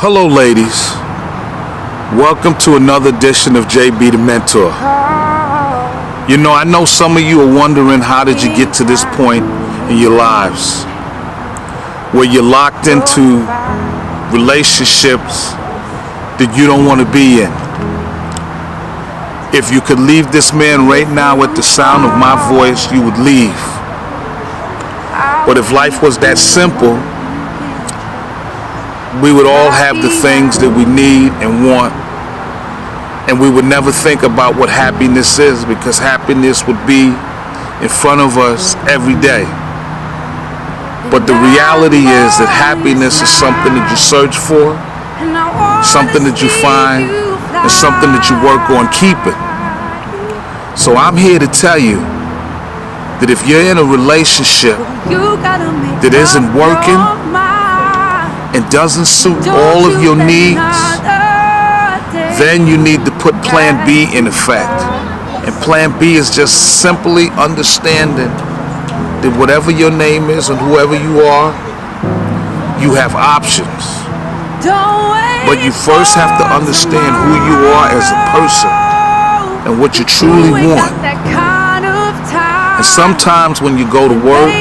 Hello ladies, welcome to another edition of Jbthementor. You know, I know some of you are wondering, how did you get to this point in your lives where you're locked into relationships that you don't want to be in? If you could leave this man right now at the sound of my voice, you would leave. But if life was that simple, we would all have the things that we need and want, and we would never think about what happiness is, because happiness would be in front of us every day. But the reality is that happiness is something that you search for, something that you find, and something that you work on keeping. So I'm here to tell you that if you're in a relationship that isn't working and doesn't suit all of your needs, then you need to put plan B in effect. And plan B is just simply understanding that whatever your name is and whoever you are, you have options. But you first have to understand who you are as a person and what you truly want. And sometimes when you go to work,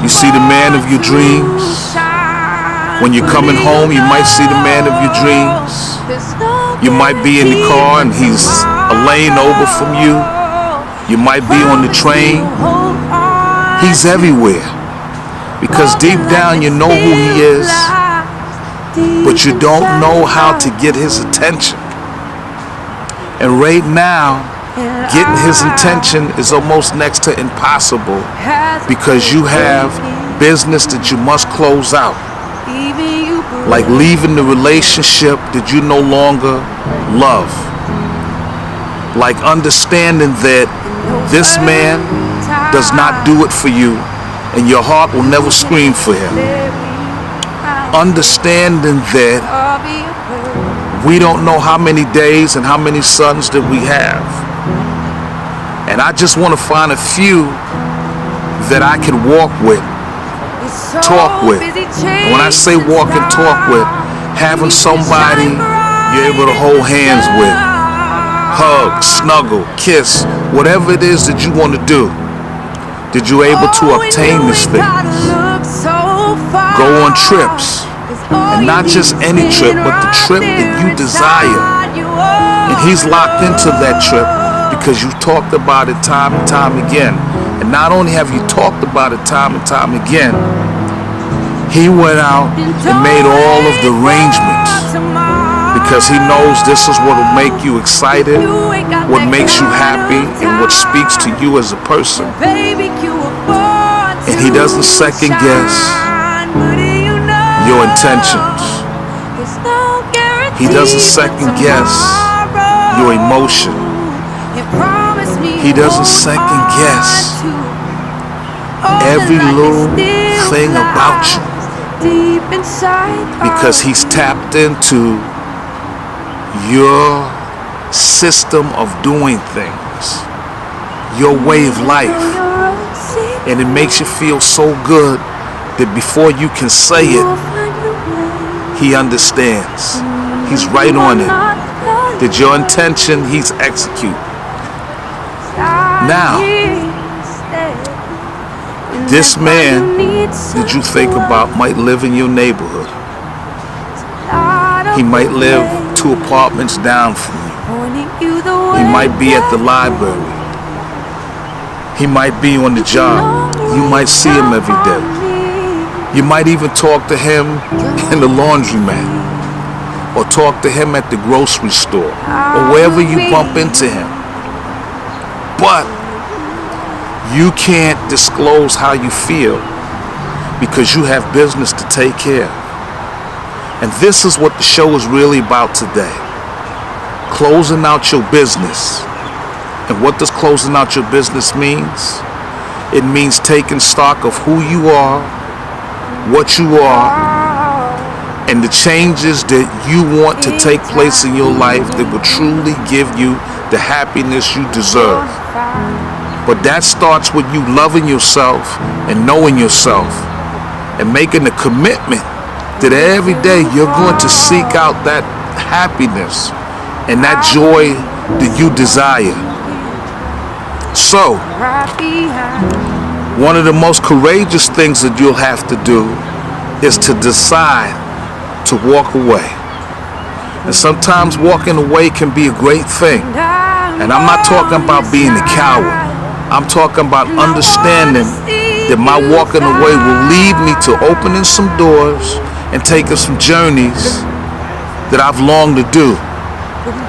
you see the man of your dreams. When you're coming home, you might see the man of your dreams. You might be in the car and he's a lane over from you. You might be on the train. He's everywhere. Because deep down you know who he is, but you don't know how to get his attention. And right now, getting his attention is almost next to impossible, because you have business that you must close out. Like leaving the relationship that you no longer love. Like understanding that this man does not do it for you, and your heart will never scream for him. Understanding that we don't know how many days and how many sons that we have. And I just want to find a few that I can walk with, talk with. And when I say walk and talk with, having somebody you're able to hold hands with, hug, snuggle, kiss, whatever it is that you want to do, that you're able to obtain these things. Go on trips, and not just any trip, but the trip that you desire. And he's locked into that trip because you've talked about it time and time again. And not only have you talked about it time and time again, he went out and made all of the arrangements, because he knows this is what will make you excited, what makes you happy, and what speaks to you as a person. And he doesn't second guess your intentions. He doesn't second guess your emotion. He doesn't second guess every little thing about you, because he's tapped into your system of doing things, your way of life. And it makes you feel so good that before you can say it, he understands. He's right on it. That your intention, he's execute. Now, this man that you think about might live in your neighborhood. He might live 2 apartments down from you. He might be at the library. He might be on the job. You might see him every day. You might even talk to him in the laundromat, or talk to him at the grocery store, or wherever you bump into him. But you can't disclose how you feel, because you have business to take care of. And this is what the show is really about today. Closing out your business. And what does closing out your business means? It means taking stock of who you are, what you are, and the changes that you want to take place in your life that will truly give you the happiness you deserve. But that starts with you loving yourself and knowing yourself and making a commitment that every day you're going to seek out that happiness and that joy that you desire. So, one of the most courageous things that you'll have to do is to decide to walk away. And sometimes walking away can be a great thing. And I'm not talking about being a coward. I'm talking about understanding that my walking away will lead me to opening some doors and taking some journeys that I've longed to do.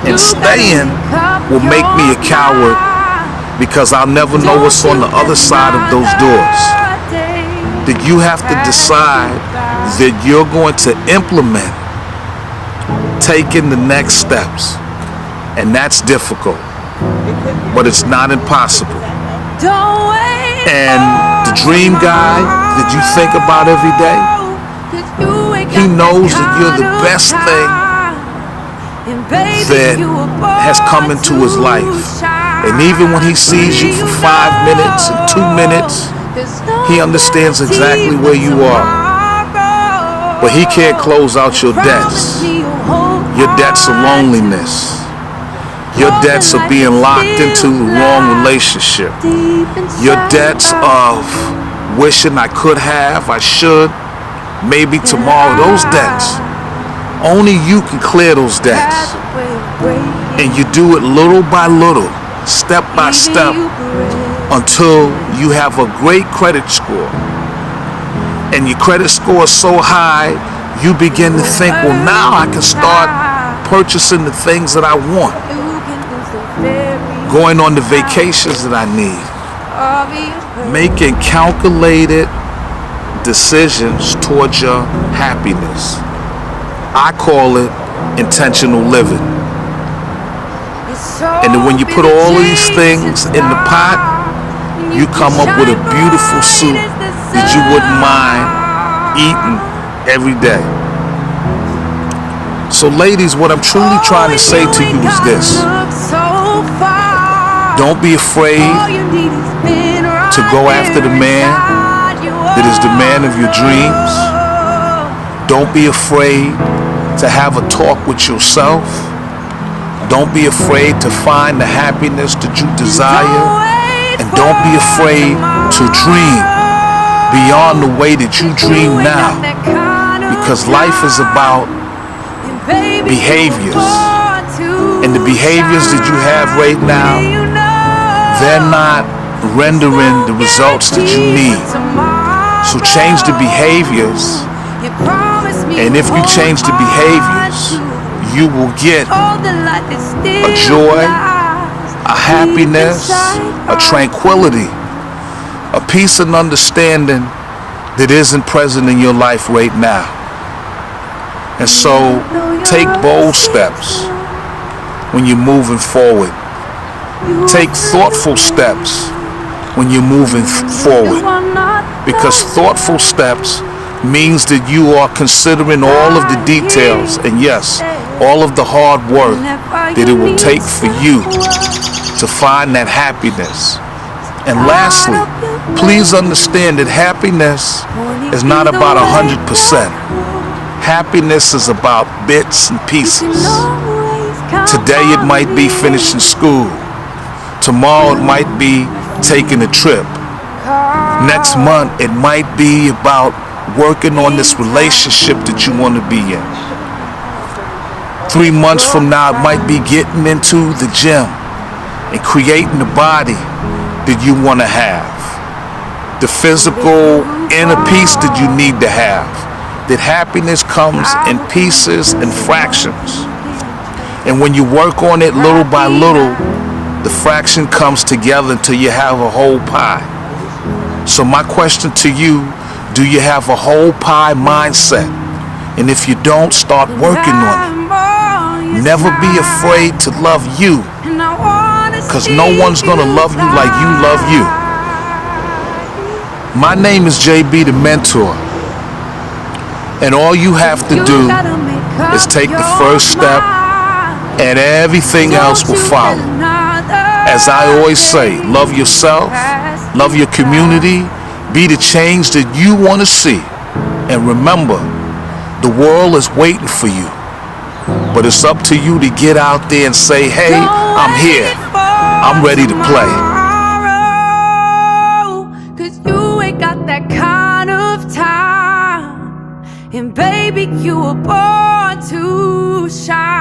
And staying will make me a coward because I'll never know what's on the other side of those doors. That you have to decide that you're going to implement taking the next steps. And that's difficult, but it's not impossible. And the dream guy that you think about every day, he knows that you're the best thing that has come into his life. And even when he sees you for 5 minutes and 2 minutes, he understands exactly where you are. But he can't close out your debts. Your debts of loneliness. Your debts of being locked into the wrong relationship. Your debts of wishing I could have, I should, maybe tomorrow. Those debts. Only you can clear those debts. And you do it little by little, step by step, until you have a great credit score. And your credit score is so high, you begin to think, well, now I can start purchasing the things that I want. Going on the vacations that I need. Making calculated decisions towards your happiness. I call it intentional living. And then when you put all of these things in the pot, you come up with a beautiful soup that you wouldn't mind eating every day. So ladies, what I'm truly trying to say to you is this. Don't be afraid to go after the man that is the man of your dreams. Don't be afraid to have a talk with yourself. Don't be afraid to find the happiness that you desire. And don't be afraid to dream beyond the way that you dream now. Because life is about behaviors. And the behaviors that you have right now, they're not rendering the results that you need. So change the behaviors. And if you change the behaviors, you will get a joy, a happiness, a tranquility, a peace and understanding that isn't present in your life right now. And so take bold steps when you're moving forward. Take thoughtful steps when you're moving forward. Because thoughtful steps means that you are considering all of the details and yes, all of the hard work that it will take for you to find that happiness. And lastly, please understand that happiness is not about 100%. Happiness is about bits and pieces. Today it might be finishing school. Tomorrow it might be taking a trip. Next month it might be about working on this relationship that you want to be in. 3 months from now it might be getting into the gym and creating the body that you want to have. The physical inner peace that you need to have. That happiness comes in pieces and fractions. And when you work on it little by little, the fraction comes together until you have a whole pie. So my question to you, do you have a whole pie mindset? And if you don't, start working on it. Never be afraid to love you, because no one's going to love you like you love you. My name is Jbthementor, and all you have to do is take the first step, and everything else will follow. As I always say, love yourself, love your community, be the change that you want to see. And remember, The world is waiting for you. But it's up to you to get out there and say, hey, I'm here. I'm ready to play. Cause you ain't got that kind of time. And baby, you were born to shine.